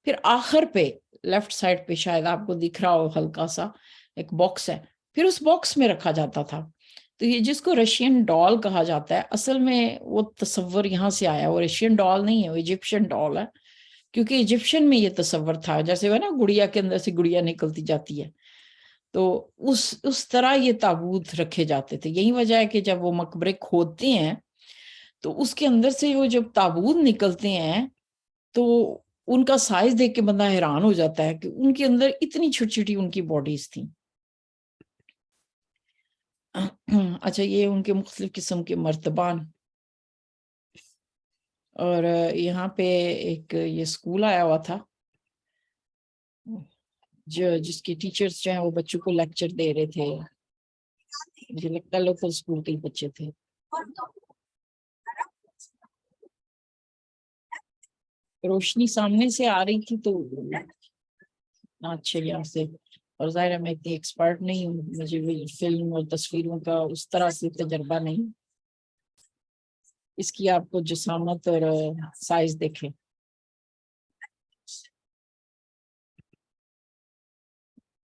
پھر آخر پہ لیفٹ سائڈ پہ شاید آپ کو دکھ رہا ہو ہلکا سا ایک باکس ہے، پھر اس باکس میں رکھا جاتا تھا. تو یہ جس کو رشین ڈال کہا جاتا ہے، اصل میں وہ تصور یہاں سے آیا ہے. وہ رشین ڈال نہیں ہے، وہ ایجپشین ڈال ہے، کیونکہ ایجپشن میں یہ تصور تھا جیسے وہ نا گڑیا کے اندر سے گڑیا نکلتی جاتی ہے، تو اس طرح یہ تابوت رکھے جاتے تھے. یہی وجہ ہے کہ جب وہ مقبرے کھودتے ہیں تو اس کے اندر سے وہ جب تابوت نکلتے ہیں تو ان کا سائز دیکھ کے بندہ حیران ہو جاتا ہے کہ ان کے اندر اتنی چھوٹی چھوٹی ان کی باڈیز تھیں. اچھا یہ ان کے مختلف قسم کے مرتبان. اور یہاں پہ ایک یہ اسکول آیا ہوا تھا جس کی ٹیچرز جو ہیں وہ بچوں کو لیکچر دے رہے تھے. مجھے لگتا ہے لوکل اسکول کے بچے تھے. روشنی سامنے سے آ رہی تھی تو اچھا یہاں سے، اور ظاہر ہے میں اتنی ایکسپرٹ نہیں ہوں، مجھے فلم اور تصویروں کا اس طرح سے تجربہ نہیں. اس کی آپ کو جسامت اور سائز دیکھیں.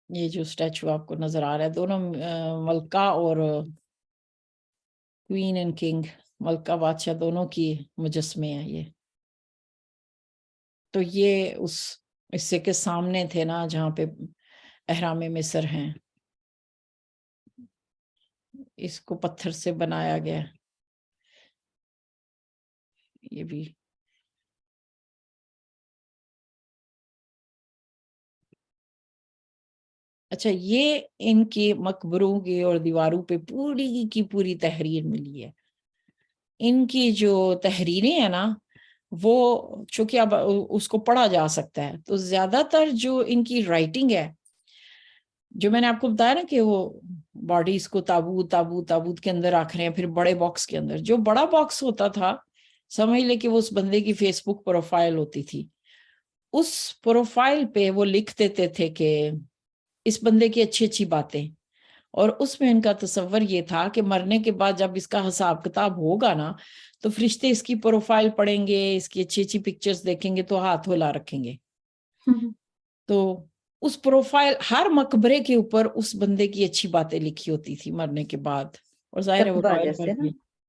یہ جو اسٹیچو آپ کو نظر آ رہا ہے دونوں ملکہ اور کوئین اینڈ کنگ، ملکہ بادشاہ دونوں کی مجسمے ہیں یہ. تو یہ اس حصے کے سامنے تھے نا جہاں پہ احرام مصر ہیں. اس کو پتھر سے بنایا گیا. یہ بھی اچھا یہ ان کے مقبروں کے اور دیواروں پہ پوری کی پوری تحریر ملی ہے. ان کی جو تحریریں ہیں نا وہ چونکہ اب اس کو پڑھا جا سکتا ہے تو زیادہ تر جو ان کی رائٹنگ ہے، جو میں نے آپ کو بتایا نا کہ وہ باڈیز کو تابوت کے اندر رکھ رہے ہیں، پھر بڑے باکس کے اندر. جو بڑا باکس ہوتا تھا سمجھ لے کہ وہ اس بندے کی فیس بک پروفائل ہوتی تھی. اس پروفائل پہ وہ لکھ دیتے تھے کہ اس بندے کی اچھی اچھی باتیں، اور اس میں ان کا تصور یہ تھا کہ مرنے کے بعد جب اس کا حساب کتاب ہوگا نا تو فرشتے اس کی پروفائل پڑھیں گے، اس کی اچھی اچھی پکچرز دیکھیں گے تو ہاتھ ہلا رکھیں گے. تو اس پروفائل ہر مقبرے کے اوپر اس بندے کی اچھی باتیں لکھی ہوتی تھی مرنے کے بعد، اور ظاہر ہے وہ تقبہ ٹائل پر جیسے نا؟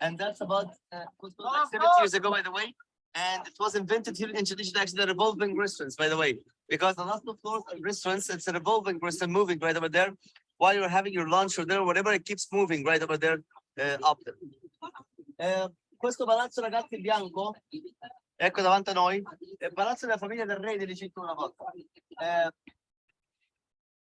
And that's about was like 70 years ago, by the way. And it was invented here in Tunisia, actually, the revolving restaurants, by the way, because the last of floors of restaurants, it's a revolving restaurant moving right over there. While you're having your lunch or dinner, whatever, it keeps moving right over there, up there. Questo palazzo, ragazzi, bianco, ecco davanti a noi, è il palazzo della famiglia del re dell'Egitto una volta.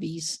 20,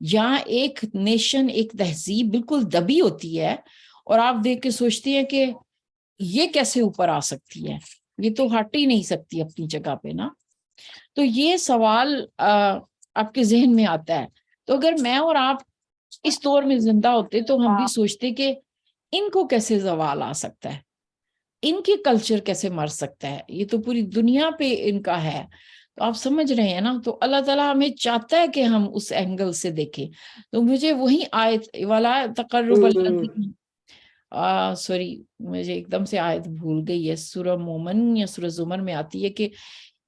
جہاں ایک nation ایک تہذیب بالکل دبی ہوتی ہے اور آپ دیکھ کے سوچتے ہیں کہ یہ کیسے اوپر آ سکتی ہے, یہ تو ہٹ ہی نہیں سکتی اپنی جگہ پہ نا. تو یہ سوال آپ کے ذہن میں آتا ہے. تو اگر میں اور آپ اس دور میں زندہ ہوتے تو ہم بھی سوچتے کہ ان کو کیسے زوال آ سکتا ہے, ان کی کلچر کیسے مر سکتا ہے, یہ تو پوری دنیا پہ ان کا ہے. تو آپ سمجھ رہے ہیں نا, تو اللہ تعالیٰ ہمیں چاہتا ہے کہ ہم اس اینگل سے دیکھیں. تو مجھے وہی آیت والا تقرب الذین سوری مجھے ایک دم سے آیت بھول گئی ہے, سورہ مومن یا سورہ زمر میں آتی ہے کہ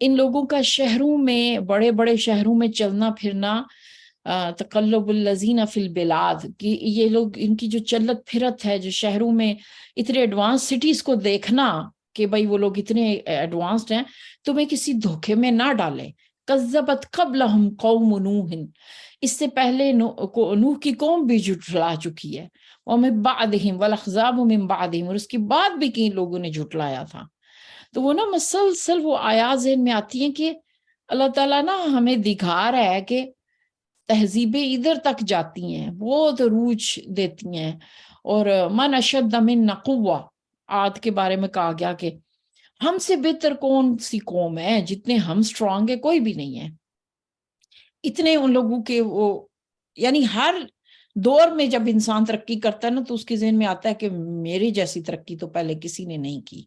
ان لوگوں کا شہروں میں, بڑے بڑے شہروں میں چلنا پھرنا, تقلب الذین فی البلاد, کہ یہ لوگ ان کی جو چلت پھرت ہے جو شہروں میں, اتنے ایڈوانس سٹیز کو دیکھنا کہ بھائی وہ لوگ اتنے ایڈوانسڈ ہیں, تمہیں کسی دھوکے میں نہ ڈالے. کذبت قبلہم قوم نوح, اس سے پہلے نوح کی قوم بھی جھٹلا چکی ہے. ومن بعدہم والاحزاب من بعدہم, اور اس کے بعد بھی کئی لوگوں نے جھٹلایا تھا. تو وہ نا مسلسل وہ آیات ذہن میں آتی ہیں کہ اللہ تعالیٰ نا ہمیں دکھا رہا ہے کہ تہذیبیں ادھر تک جاتی ہیں, بہت عروج دیتی ہیں. اور من اشد منا قوہ, عاد کے بارے میں کہا گیا کہ ہم سے بہتر کون سی قوم ہے, جتنے ہم سٹرونگ ہے کوئی بھی نہیں ہے. اتنے ان لوگوں کے وہ, یعنی ہر دور میں جب انسان ترقی کرتا ہے نا تو اس کے ذہن میں آتا ہے کہ میری جیسی ترقی تو پہلے کسی نے نہیں کی.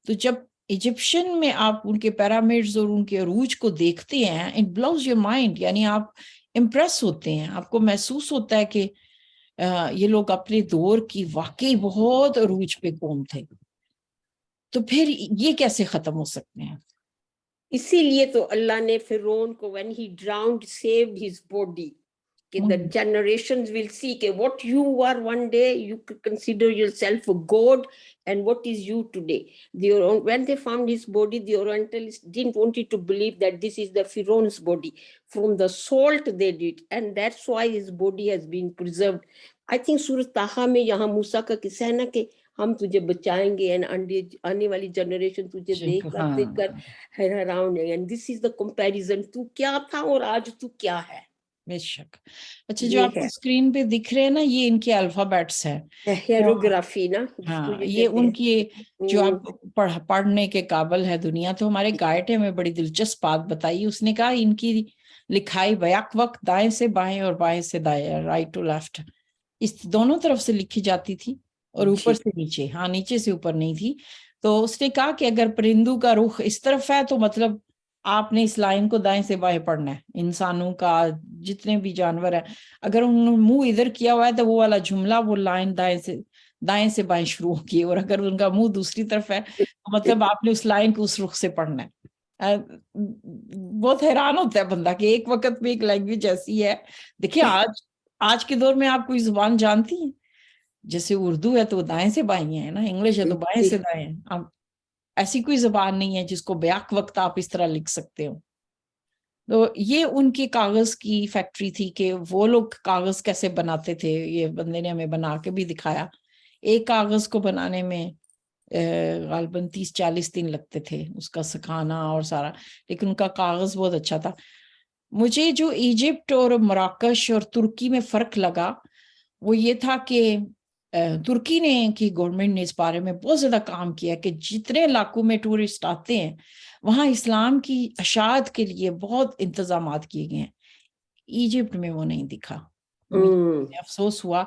تو جب ایجپشن میں آپ ان کے پیرامڈز اور ان کے عروج کو دیکھتے ہیں, اٹ بلوز یور مائنڈ, یعنی آپ امپریس ہوتے ہیں, آپ کو محسوس ہوتا ہے کہ یہ لوگ اپنے دور کی واقعی بہت عروج پہ قوم تھے. تو پھر یہ کیسے ختم ہو سکتے ہیں؟ اسی لیے تو اللہ نے فرعون کو when he drowned saved his body, کہ the generations will see کہ what you were one day you could consider yourself a god and what is you today. When they found his body, the Orientalists didn't want it to believe that this is the Pharaoh's body. From the salt they did, and that's why his body has been preserved. I think Surah Taha میں یہاں موسیٰ کا قصہ ہے نا کہ ہم تجھے بچائیں گے and آنے والی جنریشن تجھے دیکھ کر حیران ہے. And this is the comparison, تو کیا تھا اور آج تو کیا ہے. بے شک. اچھا, جو آپ کو اسکرین پہ دکھ رہے ہیں نا, یہ ان کے الفابیٹس ہیں, ہیروگرافی نا. ہاں, یہ ان کی جو آپ پڑھنے کے قابل ہے دنیا. تو ہمارے گائیڈ ہمیں بڑی دلچسپ بات بتائی, اس نے کہا ان کی لکھائی بیک وقت دائیں سے بائیں اور بائیں سے دائیں, رائٹ ٹو لیفٹ, اس دونوں طرف سے لکھی جاتی تھی اور اوپر سے نیچے, ہاں نیچے سے اوپر نہیں تھی. تو اس نے کہا کہ اگر پرندوں کا رخ اس طرف ہے تو مطلب آپ نے اس لائن کو دائیں سے بائیں پڑھنا ہے. انسانوں کا, جتنے بھی جانور ہیں, اگر انہوں نے منہ ادھر کیا ہوا ہے تو وہ والا جملہ, وہ لائن دائیں سے بائیں شروع کی, اور اگر ان کا منہ دوسری طرف ہے تو مطلب آپ نے اس لائن کو اس رخ سے پڑھنا ہے. بہت حیران ہوتا ہے بندہ کہ ایک وقت میں ایک لینگویج ایسی ہے. دیکھیں آج کے دور میں آپ کوئی زبان جانتی ہیں, جیسے اردو ہے تو دائیں سے بائیں ہے نا, انگلش ہے تو بائیں سے دائیں. اب ایسی کوئی زبان نہیں ہے جس کو بیک وقت آپ اس طرح لکھ سکتے ہو. تو یہ ان کی کاغذ کی فیکٹری تھی کہ وہ لوگ کاغذ کیسے بناتے تھے. یہ بندے نے ہمیں بنا کے بھی دکھایا. ایک کاغذ کو بنانے میں غالباً 30-40 دن لگتے تھے, اس کا سکھانا اور سارا, لیکن ان کا کاغذ بہت اچھا تھا. مجھے جو ایجپٹ اور مراکش اور ترکی میں فرق لگا وہ یہ تھا کہ ترکی نے کی گورنمنٹ نے اس بارے میں بہت زیادہ کام کیا کہ جتنے علاقوں میں ٹورسٹ آتے ہیں وہاں اسلام کی اشاعت کے لیے بہت انتظامات کیے گئے ہیں. ایجپٹ میں وہ نہیں دکھا. افسوس ہوا.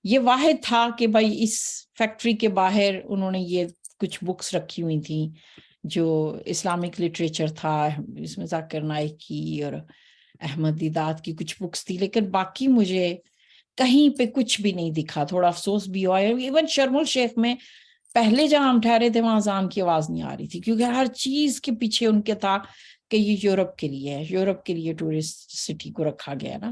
یہ واحد تھا کہ بھائی اس فیکٹری کے باہر انہوں نے یہ کچھ بکس رکھی ہوئی تھیں جو اسلامک لٹریچر تھا, اس میں ذاکر نائک کی اور احمد دیدات کی کچھ بکس تھی, لیکن باقی مجھے کہیں پہ کچھ بھی نہیں دکھا. تھوڑا افسوس بھی ہوا. ایون شرم الشیخ میں پہلے جہاں ہم ٹھہرے تھے وہاں اذان کی آواز نہیں آ رہی تھی, کیونکہ ہر چیز کے پیچھے ان کے تھا کہ یہ یورپ کے لیے ہے, یورپ کے لیے ٹورسٹ سٹی کو رکھا گیا نا.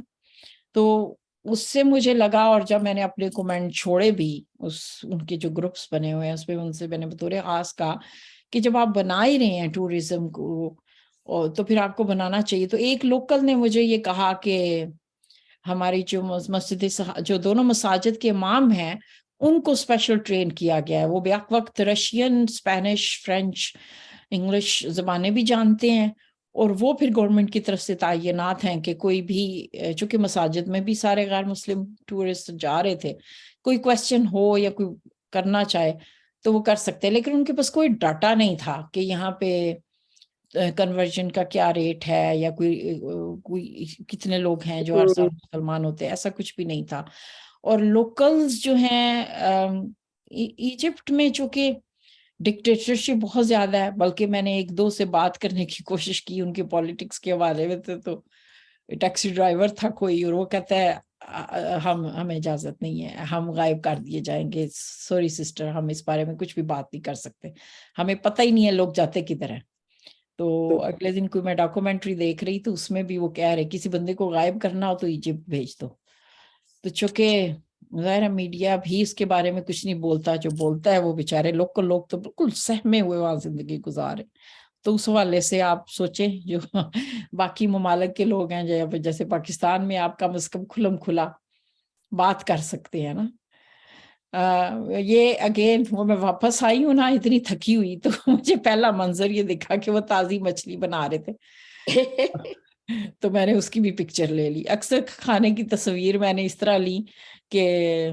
تو اس سے مجھے لگا, اور جب میں نے اپنے کومنٹ چھوڑے بھی ان کے جو گروپس بنے ہوئے ہیں اس پہ, ان سے میں نے بطور خاص کہا کہ جب آپ بنا ہی رہے ہیں ٹورزم کو تو پھر آپ کو بنانا چاہیے. تو ایک لوکل نے مجھے یہ کہا کہ ہماری جو مسجد جو دونوں مساجد کے امام ہیں ان کو اسپیشل ٹرین کیا گیا ہے. وہ بیک وقت رشین, اسپینش, فرینچ, انگلش زبانیں بھی جانتے ہیں, اور وہ پھر گورنمنٹ کی طرف سے تعینات ہیں کہ کوئی بھی, چونکہ مساجد میں بھی سارے غیر مسلم ٹورسٹ جا رہے تھے, کوئی کویسچن ہو یا کوئی کرنا چاہے تو وہ کر سکتے, لیکن ان کے پاس کوئی ڈاٹا نہیں تھا کہ یہاں پہ کنورژن کا کیا ریٹ ہے یا کوئی کتنے لوگ ہیں جو ہر سال مسلمان ہوتے ہیں, ایسا کچھ بھی نہیں تھا. اور لوکلز جو ہیں ایجپٹ میں چونکہ ڈکٹیٹرشپ بہت زیادہ ہے, بلکہ میں نے ایک دو سے بات کرنے کی کوشش کی ان کے پالیٹکس کے بارے میں, تو ٹیکسی ڈرائیور تھا کوئی اور وہ کہتا ہے ہمیں اجازت نہیں ہے, ہم غائب کر دیے جائیں گے, سوری سسٹر ہم اس بارے میں کچھ بھی بات نہیں کر سکتے, ہمیں پتہ ہی نہیں ہے لوگ جاتے کدھر ہیں. تو اگلے دن کوئی میں ڈاکومنٹری دیکھ رہی تو اس میں بھی وہ کہہ رہے کسی بندے کو غائب کرنا ہو تو ایجپٹ بھیج دو. تو چونکہ ظاہر میڈیا بھی اس کے بارے میں کچھ نہیں بولتا, جو بولتا ہے وہ بیچارے لوکل لوگ تو بالکل سہمے ہوئے وہاں زندگی گزارے. تو اس حوالے سے آپ سوچیں جو باقی ممالک کے لوگ ہیں جیسے پاکستان میں آپ کم از کم کھلم کھلا بات کر سکتے ہیں نا. یہ اگین وہ میں واپس آئی ہوں نا اتنی تھکی ہوئی, تو مجھے پہلا منظر یہ دکھا کہ وہ تازی مچھلی بنا رہے تھے تو میں نے اس کی بھی پکچر لے لی. اکثر کھانے کی تصویر میں نے اس طرح لی کہ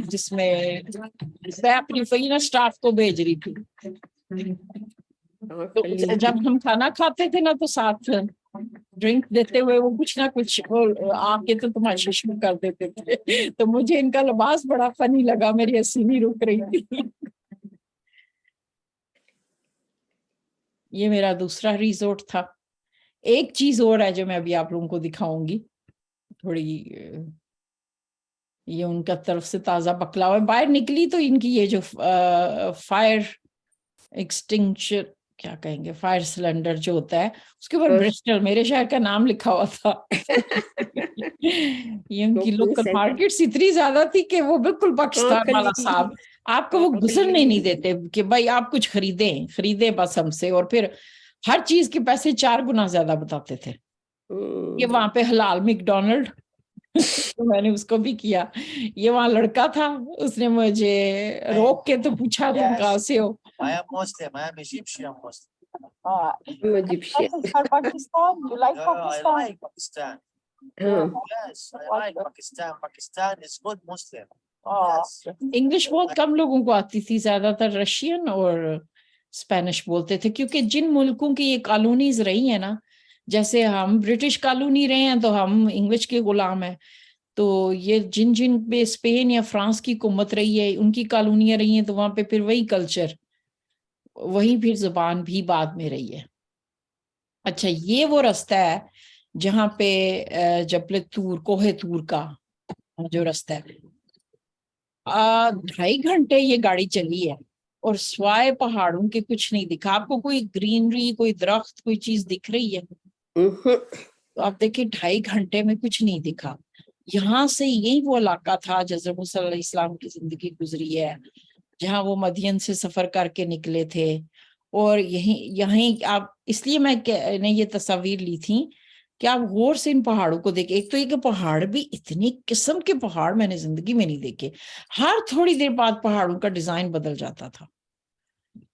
جس میں اپنی فینا سٹاف کو بھیج رہی تھی. تو جب ہم کھانا کھاتے تھے نا تو ساتھ ڈرنک دیتے ہوئے وہ کچھ نہ کچھ آ کے تو تماشا شروع کر دیتے تھے. تو مجھے ان کا لباس بڑا فنی لگا, میری ہنسی نہیں رک رہی تھی. یہ میرا دوسرا ریزورٹ تھا. ایک چیز اور ہے جو میں ابھی آپ لوگوں کو دکھاؤں گی تھوڑی, یہ ان کا طرف سے تازہ بکلاوا. باہر نکلی تو ان کی یہ جو فائر ایکسٹنگشر کیا کہیں گے, فائر سلنڈر جو ہوتا ہے اس کے اوپر برسٹل میرے شہر کا نام لکھا ہوا تھا. یہ ان کی لوکل مارکیٹس اتنی زیادہ تھی کہ وہ بالکل پاکستان والا صاحب, آپ کو وہ گزرنے نہیں دیتے کہ بھائی آپ کچھ خریدیں بس ہم سے, اور پھر ہر چیز کے پیسے 4 گنا زیادہ بتاتے تھے. یہ وہاں پہ حلال میک ڈونلڈ تو میں نے اس کو بھی کیا. یہ وہاں لڑکا تھا, اس نے مجھے روک کے تو پوچھا تم کہاں سے ہو. I am Muslim. I am Egyptian Muslim. Pakistan, you like I Pakistan? like Pakistan. Yes, I like Pakistan. Pakistan is good Muslim. Yes. English بہت کم لوگوں کو آتی تھی, زیادہ تر رشین اور اسپینش بولتے تھے, کیونکہ جن ملکوں کی یہ کالونیز رہی ہیں نا, جیسے ہم برٹش کالونی رہے ہیں تو ہم انگلش کے غلام ہیں, تو یہ جن پہ اسپین یا فرانس کی حکومت رہی ہے ان کی کالونیاں رہی ہیں, تو وہاں پہ پھر وہی کلچر, وہی پھر زبان بھی بعد میں رہی ہے. اچھا, یہ وہ رستہ ہے جہاں پہ جبل طور, کوہ طور کا جو رستہ ہے, 2.5 گھنٹے یہ گاڑی چلی ہے اور سوائے پہاڑوں کے کچھ نہیں دکھا. آپ کو کوئی گرینری, کوئی درخت, کوئی چیز دکھ رہی ہے؟ تو آپ دیکھیں 2.5 گھنٹے میں کچھ نہیں دکھا. یہاں سے یہی وہ علاقہ تھا جیسے موسیٰ علیہ السلام کی زندگی گزری ہے, جہاں وہ مدین سے سفر کر کے نکلے تھے. اور یہیں آپ, اس لیے میں نے یہ تصاویر لی تھی کہ آپ غور سے ان پہاڑوں کو دیکھیں. ایک تو یہ کہ پہاڑ بھی اتنی قسم کے پہاڑ میں نے زندگی میں نہیں دیکھے, ہر تھوڑی دیر بعد پہاڑوں کا ڈیزائن بدل جاتا تھا.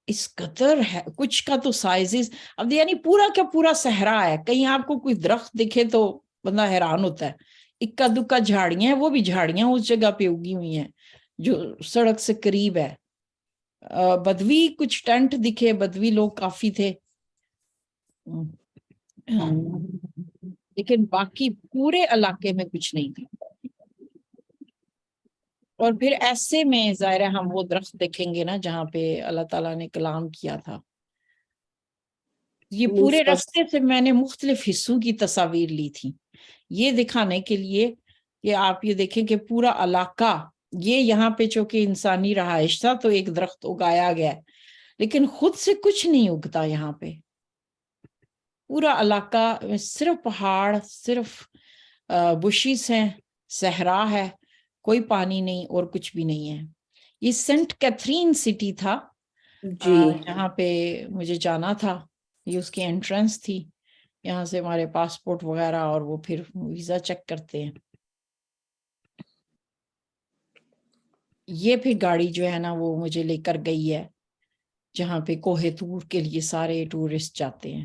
اس قدر ہے, کچھ کا تو سائزز, اب یعنی پورا کا پورا صحرا ہے. کہیں آپ کو کوئی درخت دکھے تو بندہ حیران ہوتا ہے. اکا دکا جھاڑیاں ہیں, وہ بھی جھاڑیاں اس جگہ پہ اگی ہوئی ہیں جو سڑک سے قریب ہے. بدوی کچھ ٹینٹ دکھے, بدوی لوگ کافی تھے, لیکن باقی پورے علاقے میں کچھ نہیں تھا. اور پھر ایسے میں ظاہر ہے ہم وہ درخت دیکھیں گے نا جہاں پہ اللہ تعالیٰ نے کلام کیا تھا. یہ پورے رستے سے میں نے مختلف حصوں کی تصاویر لی تھی یہ دکھانے کے لیے کہ آپ یہ دیکھیں کہ پورا علاقہ, یہ یہاں پہ چونکہ انسانی رہائش تھا تو ایک درخت اگایا گیا, لیکن خود سے کچھ نہیں اگتا یہاں پہ. پورا علاقہ صرف پہاڑ, صرف بشیز ہیں, صحرا ہے, کوئی پانی نہیں اور کچھ بھی نہیں ہے. یہ سینٹ کیتھرین سٹی تھا جہاں پہ مجھے جانا تھا. یہ اس کی انٹرنس تھی, یہاں سے ہمارے پاسپورٹ وغیرہ اور وہ پھر ویزا چیک کرتے ہیں. یہ پھر گاڑی جو ہے نا وہ مجھے لے کر گئی ہے جہاں پہ کوہ طور کے لیے سارے ٹورسٹ جاتے ہیں.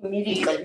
Miracle.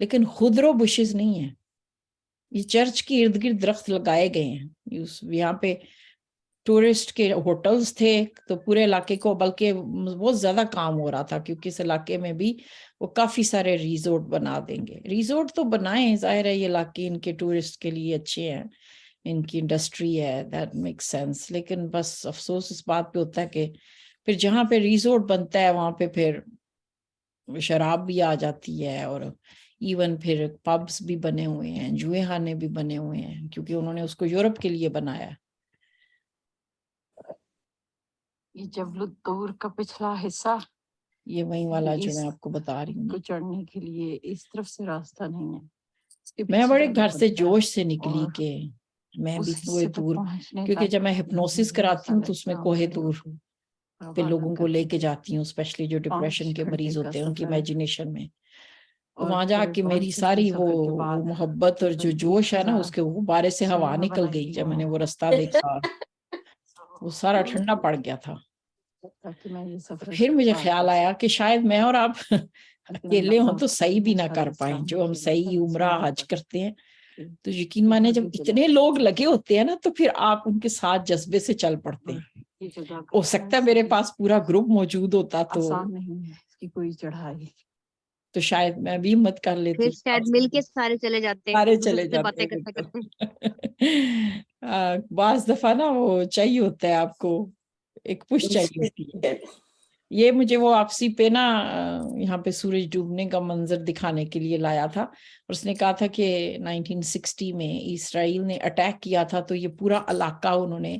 لیکن خضرو بشز نہیں ہیں. یہ چرچ کے ارد گرد درخت لگائے گئے ہیں. یہاں پہ ٹورسٹ کے ہوٹلز تھے تو پورے علاقے کو بلکہ بہت زیادہ کام ہو رہا تھا کیونکہ اس علاقے میں بھی وہ کافی سارے ریزورٹ بنا دیں گے. ریزورٹ تو بنائیں, ظاہر ہے یہ علاقے ان کے ٹورسٹ کے لیے اچھے ہیں, ان کی انڈسٹری ہے, دیٹ میک سینس. لیکن بس افسوس اس بات پہ ہوتا ہے کہ پھر جہاں پہ ریزورٹ بنتا ہے وہاں پہ پھر شراب بھی آ جاتی ہے, اور ایون پھر پبس بھی بنے ہوئے ہیں, جوئے خانے بھی بنے ہوئے ہیں, کیونکہ انہوں نے اس کو یورپ کے لیے بنایا. یہ جبل الطور کا پچھلا حصہ, یہ وہی والا جو میں آپ کو بتا رہی ہوں, چڑھنے کے لیے اس طرف سے راستہ نہیں ہے. میں بڑے گھر سے جوش سے نکلی کہ میں بھی کوہ طور, کیونکہ جب میں ہپنوسس کراتی ہوں تو اس میں کوہ طور پہ لوگوں کو لے کے جاتی ہوں, اسپیشلی جو ڈپریشن کے مریض ہوتے ہیں ان کی امیجنیشن میں. تو وہاں جا کے میری ساری وہ محبت اور جو جوش ہے نا اس کے غبارے سے ہوا نکل گئی جب میں نے وہ رستہ دیکھا. وہ سارا ٹھنڈا پڑ گیا تھا. پھر مجھے خیال آیا کہ شاید میں اور آپ اکیلے ہوں تو صحیح بھی نہ کر پائیں. جو ہم صحیح عمرہ حج کرتے ہیں تو یقین مانے جب اتنے لوگ لگے ہوتے ہیں نا تو پھر آپ ان کے ساتھ جذبے سے چل پڑتے ہیں. ہو سکتا ہے میرے پاس پورا گروپ موجود ہوتا تو چڑھائی تو شاید میں بھی ہمت کر لیتی. پھر شاید مل کے سارے چلے جاتے, سارے دوسرے چلے سے جاتے باتیں ہیں, کرتے کرتے. بالکل. بعض دفعہ نا وہ چاہیے ہوتا ہے آپ کو, ایک پش چاہیے ہوتی ہے. یہ مجھے وہ آپسی پہ نا یہاں پہ سورج ڈوبنے کا منظر دکھانے کے لیے لایا تھا, اور اس نے کہا تھا کہ 1960 میں اسرائیل نے اٹیک کیا تھا تو یہ پورا علاقہ انہوں نے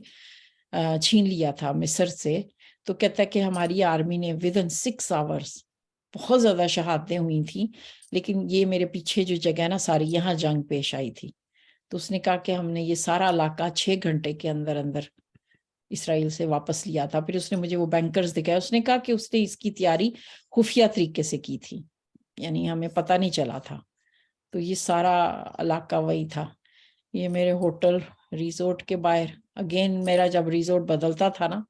چھین لیا تھا مصر سے. تو کہتا ہے کہ ہماری آرمی نے within 6 hours بہت زیادہ شہادتیں ہوئی تھیں, لیکن یہ میرے پیچھے جو جگہ ہے نا ساری یہاں جنگ پیش آئی تھی. تو اس نے کہا کہ ہم نے یہ سارا علاقہ 6 گھنٹے کے اندر اندر اسرائیل سے واپس لیا تھا. پھر اس نے مجھے وہ بینکرز دکھایا, اس نے کہا کہ اس نے اس کی تیاری خفیہ طریقے سے کی تھی, یعنی ہمیں پتہ نہیں چلا تھا. تو یہ سارا علاقہ وہی تھا. یہ میرے ہوٹل ریزورٹ کے باہر, اگین میرا جب ریزورٹ بدلتا تھا نا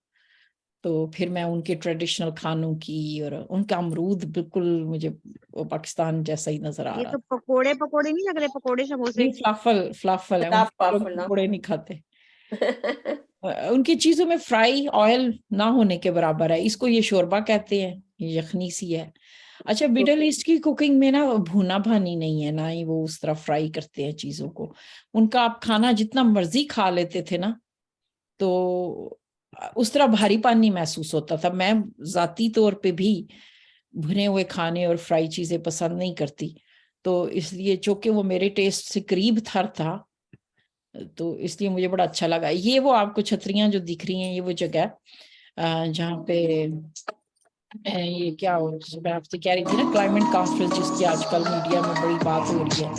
تو پھر میں ان کے ٹریڈیشنل کھانوں کی, اور ان کا امرود بالکل مجھے وہ پاکستان جیسا ہی نظر آ یہ رہا تو تھا. پکوڑے نہیں لگ رہے, پکوڑے سموسے. نہیں, فلافل ہے, پکوڑے نہیں کھاتے. ان کی چیزوں میں فرائی آئل نہ ہونے کے برابر ہے. اس کو یہ شوربہ کہتے ہیں, یہ یخنی سی ہے. اچھا, مڈل ایسٹ کی کوکنگ میں نا بھونا بھانی نہیں ہے, نہ ہی وہ اس طرح فرائی کرتے ہیں چیزوں کو. ان کا آپ کھانا جتنا مرضی کھا لیتے تھے نا تو اس طرح بھاری پان نہیں محسوس ہوتا تھا. میں ذاتی طور پہ بھی بھنے ہوئے کھانے اور فرائی چیزیں پسند نہیں کرتی, تو اس لیے چونکہ وہ میرے ٹیسٹ سے قریب تھا تو اس لیے مجھے بڑا اچھا لگا. یہ وہ آپ کو چھتریاں جو دکھ رہی ہیں, یہ وہ جگہ جہاں پہ یہ کیا میں آپ سے کہہ رہی تھی نا کلائمیٹ کانفرنس جس کی آج کل میڈیا میں بڑی بات ہو رہی ہے,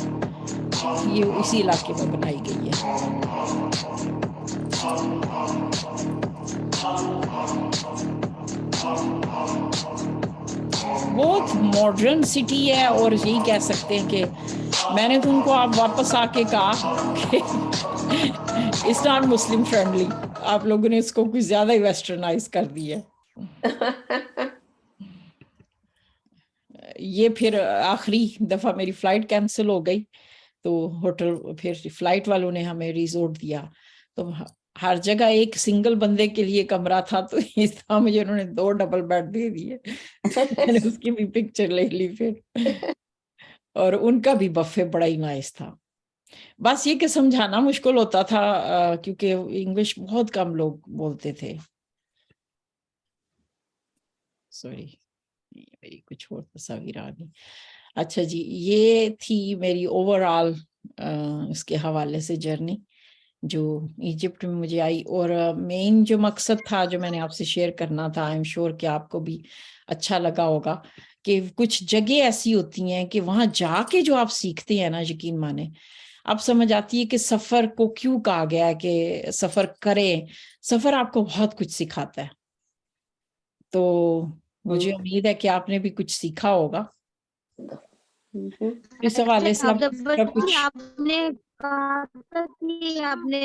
یہ اسی علاقے میں بنائی گئی ہے. بہت ماڈرن سٹی ہے, اور یہی کہہ سکتے ہیں کہ میں نے تو ان کو آپ واپس آ کے کہا کہ اٹس ناٹ مسلم فرینڈلی. آپ لوگوں نے اس کو کچھ زیادہ ہی ویسٹرنائز کر دی ہے. یہ پھر آخری دفعہ میری فلائٹ کینسل ہو گئی تو ہوٹل پھر فلائٹ والوں نے ہمیں ریزورٹ دیا, تو ہر جگہ ایک سنگل بندے کے لیے کمرہ تھا, تو اس طرح مجھے انہوں نے 2 ڈبل بیڈ دے دیے. میں نے اس کی بھی پکچر لے لی پھر, اور ان کا بھی بفے بڑا ہی نائس تھا. بس یہ کہ سمجھانا مشکل ہوتا تھا کیونکہ انگلش بہت کم لوگ بولتے تھے. سوری, میری کچھ اور تصاویر آ گئی. اچھا جی, یہ تھی میری اوور آل اس کے حوالے سے جرنی جو ایجپٹ میں مجھے آئی. اور مین جو مقصد تھا جو میں نے آپ سے شیئر کرنا تھا, آئی ایم شیور کہ آپ کو بھی اچھا لگا ہوگا, کہ کچھ جگہ ایسی ہوتی ہیں کہ وہاں جا کے جو آپ سیکھتے ہیں نا, یقین مانے آپ سمجھ آتی ہے کہ سفر کو کیوں کہا گیا ہے کہ سفر کریں. سفر آپ کو بہت کچھ سکھاتا ہے. تو مجھے امید ہے کہ آپ نے بھی کچھ سیکھا ہوگا. اس حوالے سے آپ نے کہا تھا کہ آپ نے